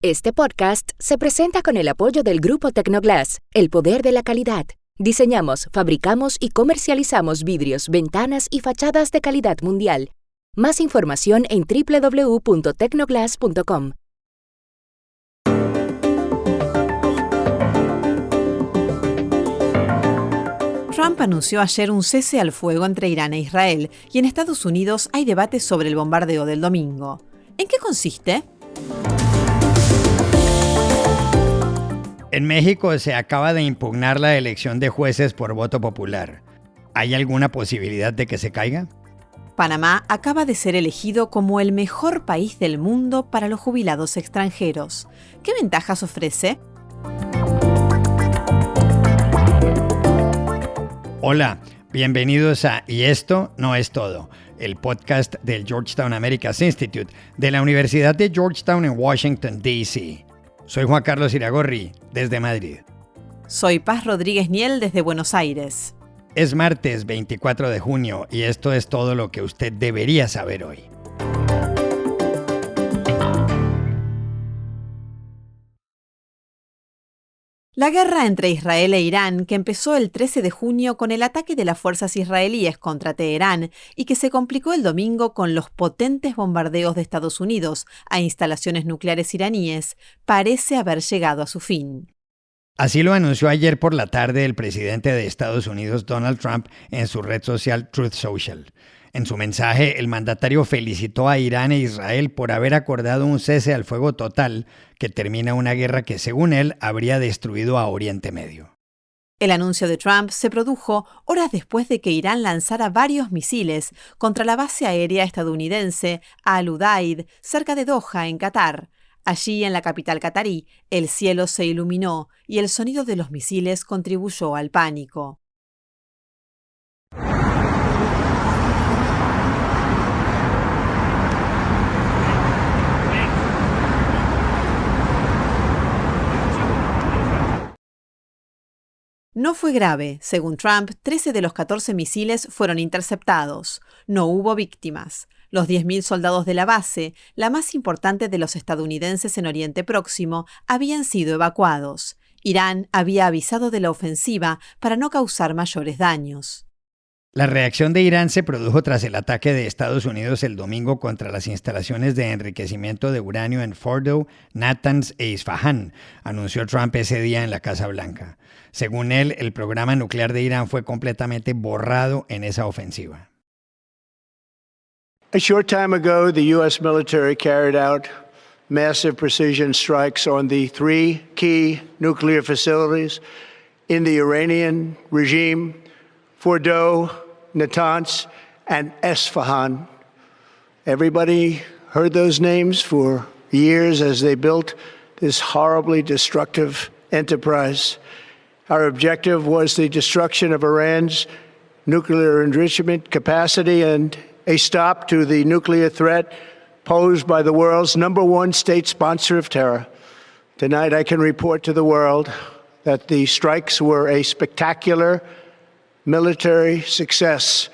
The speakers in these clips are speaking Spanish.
Este podcast se presenta con el apoyo del Grupo Tecnoglass, el poder de la calidad. Diseñamos, fabricamos y comercializamos vidrios, ventanas y fachadas de calidad mundial. Más información en www.tecnoglass.com. Trump anunció ayer un cese al fuego entre Irán e Israel, y en Estados Unidos hay debates sobre el bombardeo del domingo. ¿En qué consiste? En México se acaba de impugnar la elección de jueces por voto popular. ¿Hay alguna posibilidad de que se caiga? Panamá acaba de ser elegido como el mejor país del mundo para los jubilados extranjeros. ¿Qué ventajas ofrece? Hola, bienvenidos a Y esto no es todo, el podcast del Georgetown Americas Institute de la Universidad de Georgetown en Washington, D.C. Soy Juan Carlos Iragorri, desde Madrid. Soy Paz Rodríguez Niel, desde Buenos Aires. Es martes 24 de junio y esto es todo lo que usted debería saber hoy. La guerra entre Israel e Irán, que empezó el 13 de junio con el ataque de las fuerzas israelíes contra Teherán y que se complicó el domingo con los potentes bombardeos de Estados Unidos a instalaciones nucleares iraníes, parece haber llegado a su fin. Así lo anunció ayer por la tarde el presidente de Estados Unidos, Donald Trump, en su red social Truth Social. En su mensaje, el mandatario felicitó a Irán e Israel por haber acordado un cese al fuego total que termina una guerra que, según él, habría destruido a Oriente Medio. El anuncio de Trump se produjo horas después de que Irán lanzara varios misiles contra la base aérea estadounidense Al Udeid, cerca de Doha, en Qatar. Allí, en la capital catarí, el cielo se iluminó y el sonido de los misiles contribuyó al pánico. No fue grave. Según Trump, 13 de los 14 misiles fueron interceptados. No hubo víctimas. Los 10.000 soldados de la base, la más importante de los estadounidenses en Oriente Próximo, habían sido evacuados. Irán había avisado de la ofensiva para no causar mayores daños. La reacción de Irán se produjo tras el ataque de Estados Unidos el domingo contra las instalaciones de enriquecimiento de uranio en Fordow, Natanz e Isfahán, anunció Trump ese día en la Casa Blanca. Según él, el programa nuclear de Irán fue completamente borrado en esa ofensiva. A short time ago, the U.S. military carried out massive precision strikes on the three key nuclear facilities in the Iranian regime: Fordow, Natanz, and Esfahan. Everybody heard those names for years as they built this horribly destructive enterprise. Our objective was the destruction of Iran's nuclear enrichment capacity and a stop to the nuclear threat posed by the world's #1 state sponsor of terror. Tonight I can report to the world that the strikes were a spectacular military success.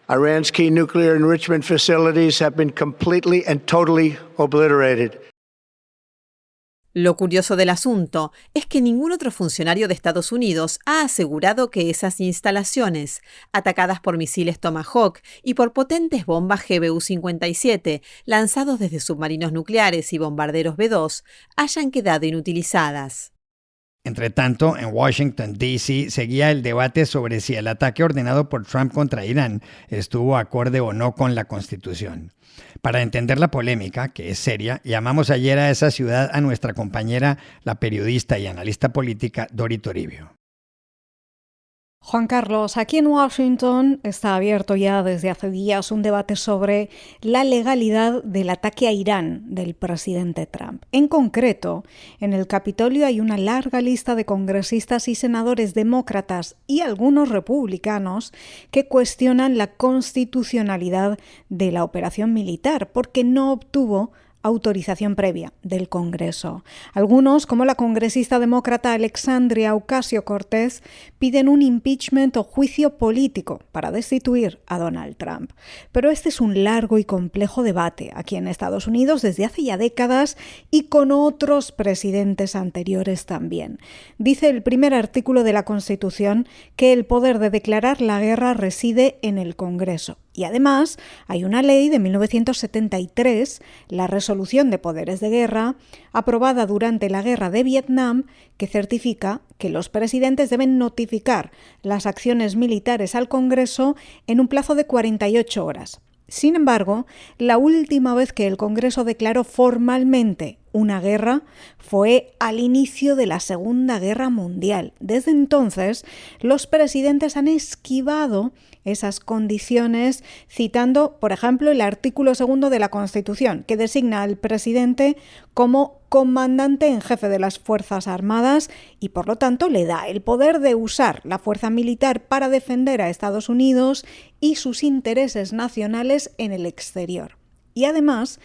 Iran's key nuclear enrichment facilities have been completely and totally obliterated. Lo curioso del asunto es que ningún otro funcionario de Estados Unidos ha asegurado que esas instalaciones, atacadas por misiles Tomahawk y por potentes bombas GBU-57 lanzados desde submarinos nucleares y bombarderos B-2, hayan quedado inutilizadas. Entre tanto, en Washington, D.C., seguía el debate sobre si el ataque ordenado por Trump contra Irán estuvo acorde o no con la Constitución. Para entender la polémica, que es seria, llamamos ayer a esa ciudad a nuestra compañera, la periodista y analista política Dori Toribio. Juan Carlos, aquí en Washington está abierto ya desde hace días un debate sobre la legalidad del ataque a Irán del presidente Trump. En concreto, en el Capitolio hay una larga lista de congresistas y senadores demócratas y algunos republicanos que cuestionan la constitucionalidad de la operación militar porque no obtuvo autorización previa del Congreso. Algunos, como la congresista demócrata Alexandria Ocasio-Cortez, piden un impeachment o juicio político para destituir a Donald Trump. Pero este es un largo y complejo debate aquí en Estados Unidos desde hace ya décadas y con otros presidentes anteriores también. Dice el primer artículo de la Constitución que el poder de declarar la guerra reside en el Congreso. Y además hay una ley de 1973, la Resolución de Poderes de Guerra, aprobada durante la Guerra de Vietnam, que certifica que los presidentes deben notificar las acciones militares al Congreso en un plazo de 48 horas. Sin embargo, la última vez que el Congreso declaró formalmente una guerra fue al inicio de la Segunda Guerra Mundial. Desde entonces, los presidentes han esquivado esas condiciones, citando, por ejemplo, el artículo 2 de la Constitución, que designa al presidente como comandante en jefe de las Fuerzas Armadas y, por lo tanto, le da el poder de usar la fuerza militar para defender a Estados Unidos y sus intereses nacionales en el exterior. Y además,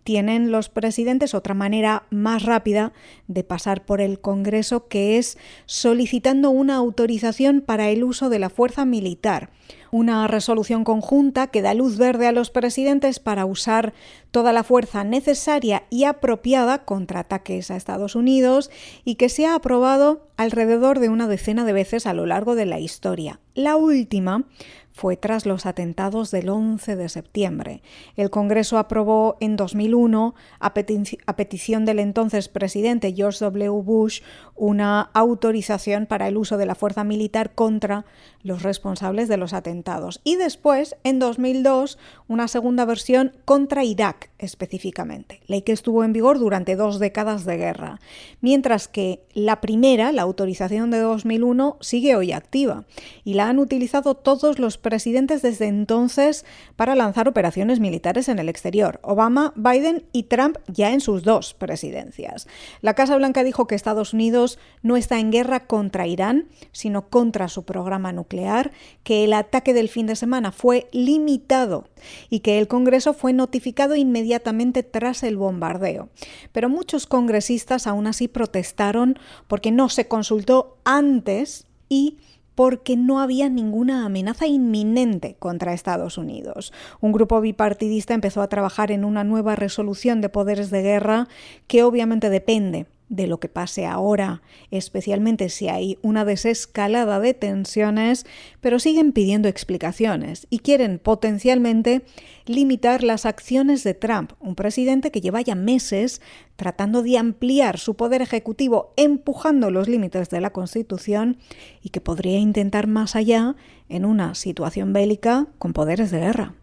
tienen los presidentes otra manera más rápida de pasar por el Congreso, que es solicitando una autorización para el uso de la fuerza militar. Una resolución conjunta que da luz verde a los presidentes para usar toda la fuerza necesaria y apropiada contra ataques a Estados Unidos y que se ha aprobado alrededor de una decena de veces a lo largo de la historia. La última fue tras los atentados del 11 de septiembre. El Congreso aprobó en 2001, a petición del entonces presidente George W. Bush, una autorización para el uso de la fuerza militar contra los responsables de los atentados. Y después, en 2002, una segunda versión contra Irak específicamente, ley que estuvo en vigor durante 2 décadas de guerra. Mientras que la primera, la autorización de 2001, sigue hoy activa y la han utilizado todos los presidentes desde entonces para lanzar operaciones militares en el exterior. Obama, Biden y Trump ya en sus 2 presidencias. La Casa Blanca dijo que Estados Unidos no está en guerra contra Irán, sino contra su programa nuclear, que el ataque del fin de semana fue limitado y que el Congreso fue notificado inmediatamente tras el bombardeo. Pero muchos congresistas aún así protestaron porque no se consultó antes y porque no había ninguna amenaza inminente contra Estados Unidos. Un grupo bipartidista empezó a trabajar en una nueva resolución de poderes de guerra que obviamente depende de lo que pase ahora, especialmente si hay una desescalada de tensiones, pero siguen pidiendo explicaciones y quieren potencialmente limitar las acciones de Trump, un presidente que lleva ya meses tratando de ampliar su poder ejecutivo, empujando los límites de la Constitución y que podría intentar más allá en una situación bélica con poderes de guerra.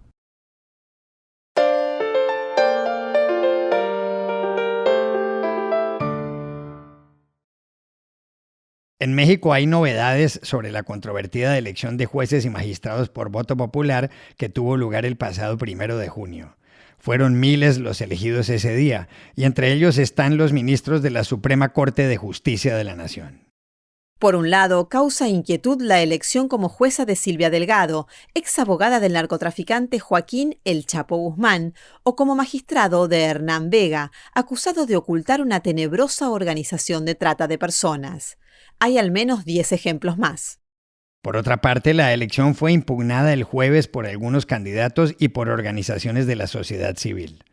En México hay novedades sobre la controvertida elección de jueces y magistrados por voto popular que tuvo lugar el pasado 1 de junio. Fueron miles los elegidos ese día, y entre ellos están los ministros de la Suprema Corte de Justicia de la Nación. Por un lado, causa inquietud la elección como jueza de Silvia Delgado, ex abogada del narcotraficante Joaquín El Chapo Guzmán, o como magistrado de Hernán Vega, acusado de ocultar una tenebrosa organización de trata de personas. Hay al menos 10 ejemplos más. Por otra parte, la elección fue impugnada el jueves por algunos candidatos y por organizaciones de la sociedad civil.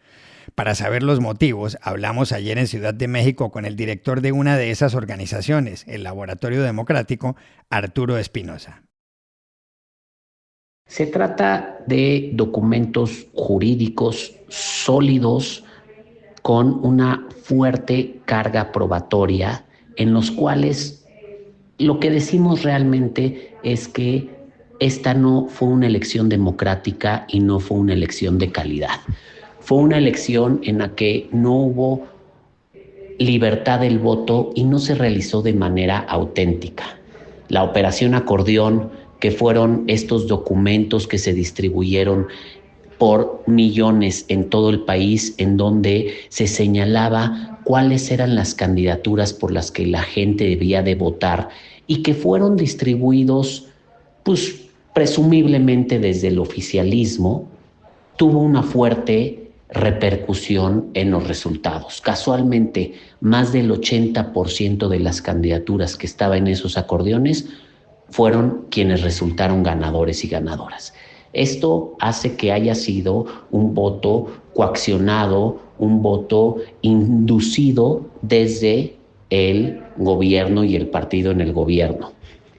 Para saber los motivos, hablamos ayer en Ciudad de México con el director de una de esas organizaciones, el Laboratorio Democrático, Arturo Espinosa. Se trata de documentos jurídicos sólidos con una fuerte carga probatoria en los cuales lo que decimos realmente es que esta no fue una elección democrática y no fue una elección de calidad. Fue una elección en la que no hubo libertad del voto y no se realizó de manera auténtica. La operación acordeón, que fueron estos documentos que se distribuyeron por millones en todo el país, en donde se señalaba cuáles eran las candidaturas por las que la gente debía de votar y que fueron distribuidos, presumiblemente desde el oficialismo, tuvo una fuerte repercusión en los resultados. Casualmente, más del 80% de las candidaturas que estaban en esos acordeones fueron quienes resultaron ganadores y ganadoras. Esto hace que haya sido un voto coaccionado, un voto inducido desde el gobierno y el partido en el gobierno.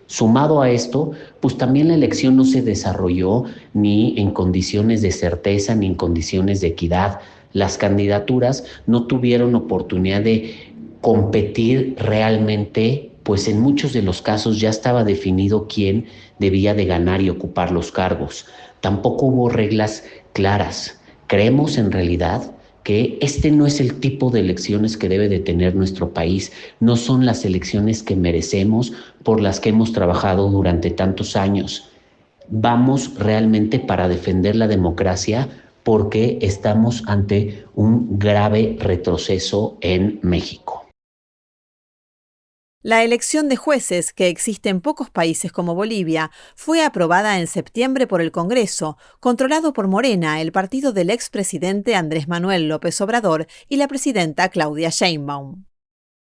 Sumado a esto, pues también la elección no se desarrolló ni en condiciones de certeza ni en condiciones de equidad. Las candidaturas no tuvieron oportunidad de competir realmente, pues en muchos de los casos ya estaba definido quién debía de ganar y ocupar los cargos. Tampoco hubo reglas claras. Creemos en realidad que este no es el tipo de elecciones que debe de tener nuestro país, no son las elecciones que merecemos, por las que hemos trabajado durante tantos años. Vamos realmente para defender la democracia porque estamos ante un grave retroceso en México. La elección de jueces, que existe en pocos países como Bolivia, fue aprobada en septiembre por el Congreso, controlado por Morena, el partido del expresidente Andrés Manuel López Obrador y la presidenta Claudia Sheinbaum.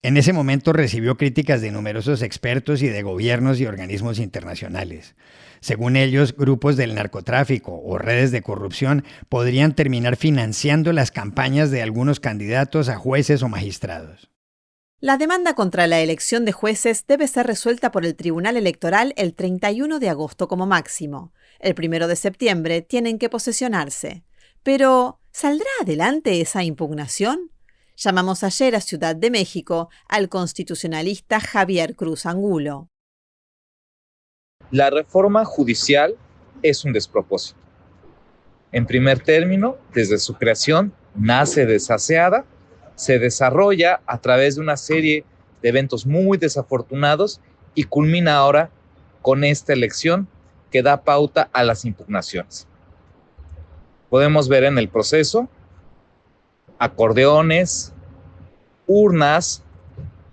En ese momento recibió críticas de numerosos expertos y de gobiernos y organismos internacionales. Según ellos, grupos del narcotráfico o redes de corrupción podrían terminar financiando las campañas de algunos candidatos a jueces o magistrados. La demanda contra la elección de jueces debe ser resuelta por el Tribunal Electoral el 31 de agosto como máximo. El 1 de septiembre tienen que posesionarse. Pero, ¿saldrá adelante esa impugnación? Llamamos ayer a Ciudad de México al constitucionalista Javier Cruz Angulo. La reforma judicial es un despropósito. En primer término, desde su creación, nace desaseada, se desarrolla a través de una serie de eventos muy desafortunados y culmina ahora con esta elección que da pauta a las impugnaciones. Podemos ver en el proceso acordeones, urnas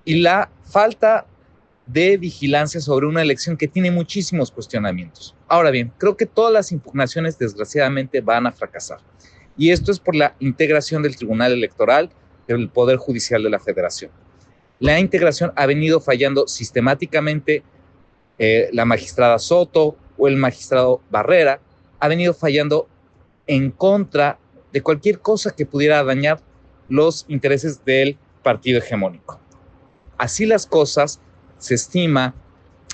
y la falta de vigilancia sobre una elección que tiene muchísimos cuestionamientos. Ahora bien, creo que todas las impugnaciones desgraciadamente van a fracasar. Y esto es por la integración del Tribunal Electoral del Poder Judicial de la Federación. La integración ha venido fallando sistemáticamente. La magistrada Soto o el magistrado Barrera ha venido fallando en contra de cualquier cosa que pudiera dañar los intereses del partido hegemónico. Así las cosas, se estima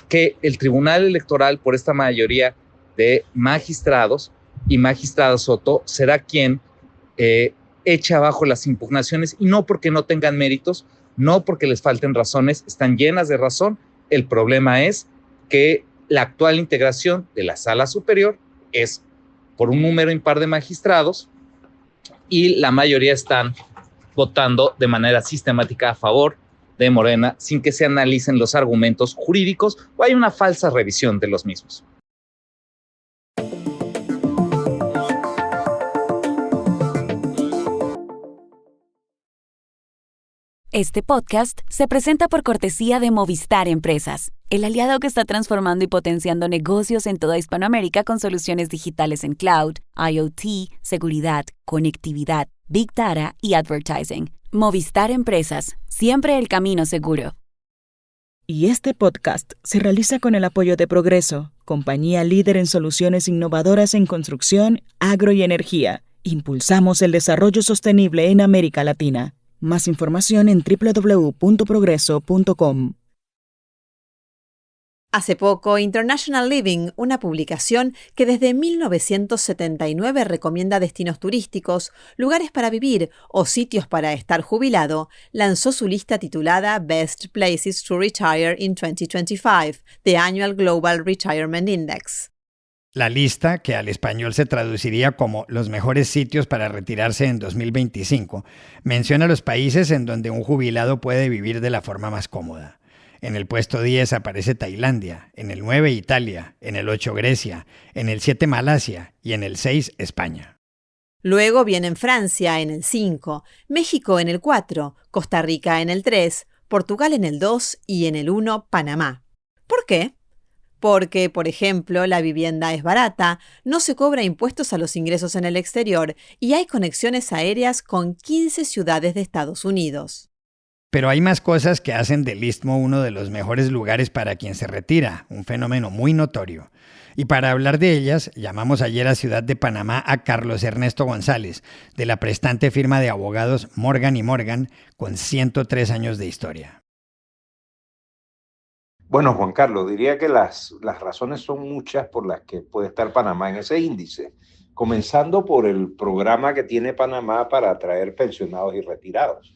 que el Tribunal Electoral, por esta mayoría de magistrados y magistrada Soto, será quien echa abajo las impugnaciones, y no porque no tengan méritos, no porque les falten razones, están llenas de razón. El problema es que la actual integración de la Sala Superior es por un número impar de magistrados y la mayoría están votando de manera sistemática a favor de Morena sin que se analicen los argumentos jurídicos o hay una falsa revisión de los mismos. Este podcast se presenta por cortesía de Movistar Empresas, el aliado que está transformando y potenciando negocios en toda Hispanoamérica con soluciones digitales en cloud, IoT, seguridad, conectividad, Big Data y advertising. Movistar Empresas, siempre el camino seguro. Y este podcast se realiza con el apoyo de Progreso, compañía líder en soluciones innovadoras en construcción, agro y energía. Impulsamos el desarrollo sostenible en América Latina. Más información en www.progreso.com. Hace poco, International Living, una publicación que desde 1979 recomienda destinos turísticos, lugares para vivir o sitios para estar jubilado, lanzó su lista titulada Best Places to Retire in 2025, The Annual Global Retirement Index. La lista, que al español se traduciría como los mejores sitios para retirarse en 2025, menciona los países en donde un jubilado puede vivir de la forma más cómoda. En el puesto 10 aparece Tailandia, en el 9 Italia, en el 8 Grecia, en el 7 Malasia y en el 6 España. Luego vienen Francia en el 5, México en el 4, Costa Rica en el 3, Portugal en el 2 y en el 1 Panamá. ¿Por qué? porque, por ejemplo, la vivienda es barata, no se cobra impuestos a los ingresos en el exterior y hay conexiones aéreas con 15 ciudades de Estados Unidos. Pero hay más cosas que hacen del Istmo uno de los mejores lugares para quien se retira, un fenómeno muy notorio. Y para hablar de ellas, llamamos ayer a Ciudad de Panamá a Carlos Ernesto González, de la prestante firma de abogados Morgan & Morgan, con 103 años de historia. Bueno, Juan Carlos, diría que las razones son muchas por las que puede estar Panamá en ese índice, comenzando por el programa que tiene Panamá para atraer pensionados y retirados.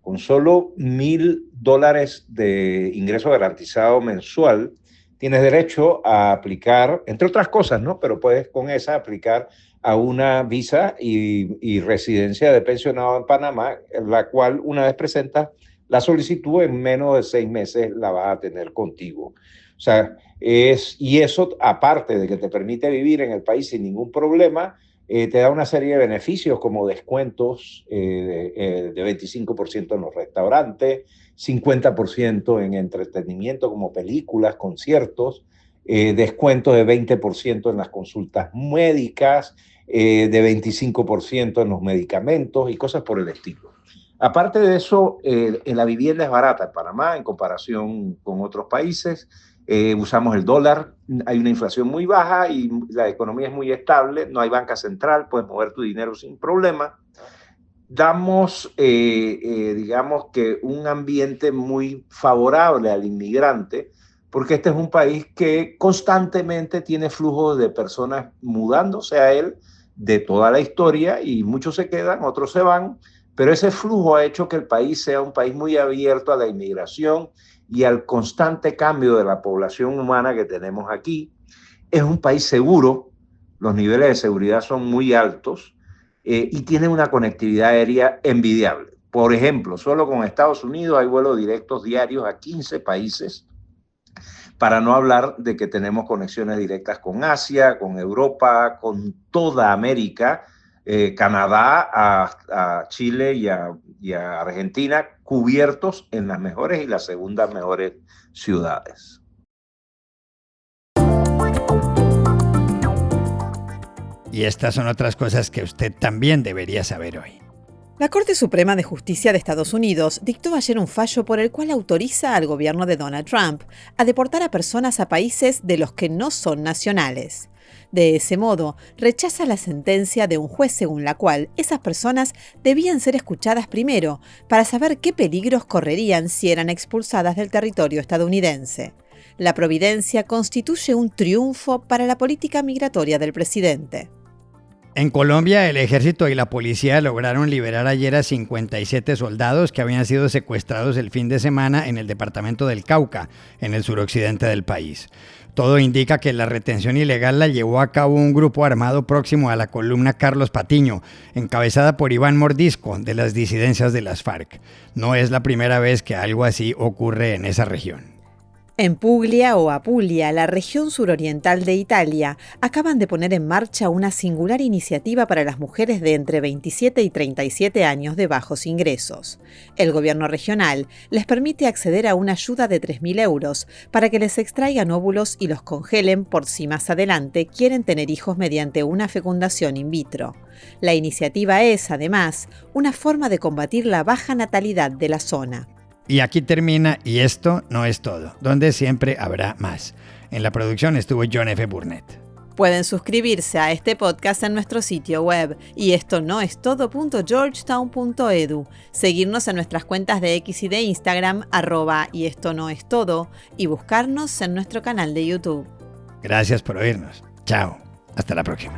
Con solo $1,000 de ingreso garantizado mensual, tienes derecho a aplicar, entre otras cosas, ¿no? Pero puedes con esa aplicar a una visa y residencia de pensionado en Panamá, la cual una vez presentas la solicitud, en menos de 6 meses la vas a tener contigo. O sea, y eso, aparte de que te permite vivir en el país sin ningún problema, te da una serie de beneficios como descuentos de 25% en los restaurantes, 50% en entretenimiento como películas, conciertos, descuentos de 20% en las consultas médicas, de 25% en los medicamentos y cosas por el estilo. Aparte de eso, la vivienda es barata en Panamá en comparación con otros países. Usamos el dólar, hay una inflación muy baja y la economía es muy estable, no hay banca central, puedes mover tu dinero sin problema. Damos, digamos que un ambiente muy favorable al inmigrante, porque este es un país que constantemente tiene flujo de personas mudándose a él de toda la historia y muchos se quedan, otros se van, pero ese flujo ha hecho que el país sea un país muy abierto a la inmigración y al constante cambio de la población humana que tenemos aquí. Es un país seguro, los niveles de seguridad son muy altos y tiene una conectividad aérea envidiable. Por ejemplo, solo con Estados Unidos hay vuelos directos diarios a 15 países, para no hablar de que tenemos conexiones directas con Asia, con Europa, con toda América, Canadá, a Chile y a Argentina, cubiertos en las mejores y las segundas mejores ciudades. Y estas son otras cosas que usted también debería saber hoy. La Corte Suprema de Justicia de Estados Unidos dictó ayer un fallo por el cual autoriza al gobierno de Donald Trump a deportar a personas a países de los que no son nacionales. De ese modo, rechaza la sentencia de un juez según la cual esas personas debían ser escuchadas primero para saber qué peligros correrían si eran expulsadas del territorio estadounidense. La providencia constituye un triunfo para la política migratoria del presidente. En Colombia, el ejército y la policía lograron liberar ayer a 57 soldados que habían sido secuestrados el fin de semana en el departamento del Cauca, en el suroccidente del país. Todo indica que la retención ilegal la llevó a cabo un grupo armado próximo a la columna Carlos Patiño, encabezada por Iván Mordisco, de las disidencias de las FARC. No es la primera vez que algo así ocurre en esa región. En Puglia o Apulia, la región suroriental de Italia, acaban de poner en marcha una singular iniciativa para las mujeres de entre 27 y 37 años de bajos ingresos. El gobierno regional les permite acceder a una ayuda de 3.000 euros para que les extraigan óvulos y los congelen por si más adelante quieren tener hijos mediante una fecundación in vitro. La iniciativa es, además, una forma de combatir la baja natalidad de la zona. Y aquí termina Y esto no es todo, donde siempre habrá más. En la producción estuvo John F. Burnett. Pueden suscribirse a este podcast en nuestro sitio web y esto no es todo.georgetown.edu, seguirnos en nuestras cuentas de X y de Instagram @y esto no es todo y buscarnos en nuestro canal de YouTube. Gracias por oírnos. Chao. Hasta la próxima.